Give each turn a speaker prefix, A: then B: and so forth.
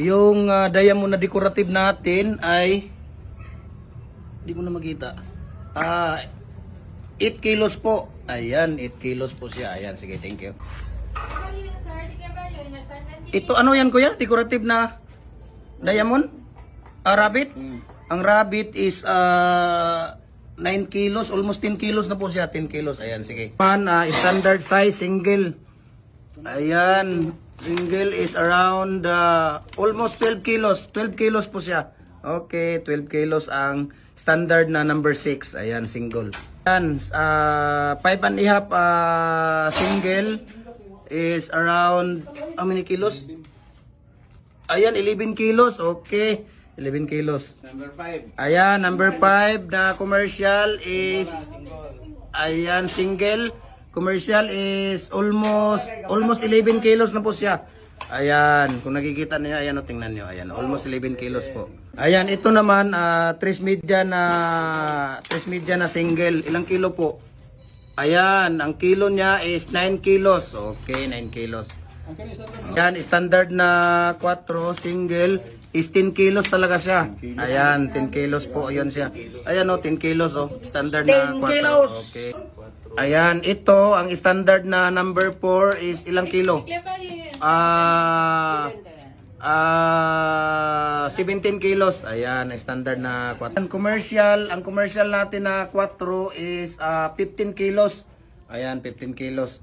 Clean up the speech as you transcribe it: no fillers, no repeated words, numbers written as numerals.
A: Yung diamond na decorative natin ay di mo na makita. 8 kilos po. Ayan, 8 kilos po siya. Ayan, sige, thank you. Ito ano yan kuya? Decorative na diamond? Rabbit? Ang rabbit is 9 kilos, almost 10 kilos na po siya, 10 kilos. Ayan, sige. Standard size single. Ayan, single is around almost 12 kilos. 12 kilos po siya. Okay, 12 kilos ang standard na number 6. Ayan, single. Ayan, 5.5 single is around how many kilos? Ayan, 11 kilos. Okay, 11 kilos.
B: Number 5.
A: Ayan, number 5 na commercial is ayan, single. Commercial is almost 11 kilos na po siya. Ayan, kung nakikita niyo, ayan o, tingnan niyo. Ayan, almost 11 kilos po. Ayan, ito naman, 3 media na single. Ilang kilo po? Ayan, ang kilo niya is 9 kilos. Okay, 9 kilos. Ayan, standard na 4 single is 10 kilos talaga siya. Ayan, 10 kilos po. Ayan siya. Ayan o, 10 kilos o. Standard na 4. Okay. Ayan, ito, ang standard na number 4 is ilang kilo? 17 kilos. Ayan, standard na 4. Ang commercial natin na 4 is 15 kilos. Ayan, 15 kilos.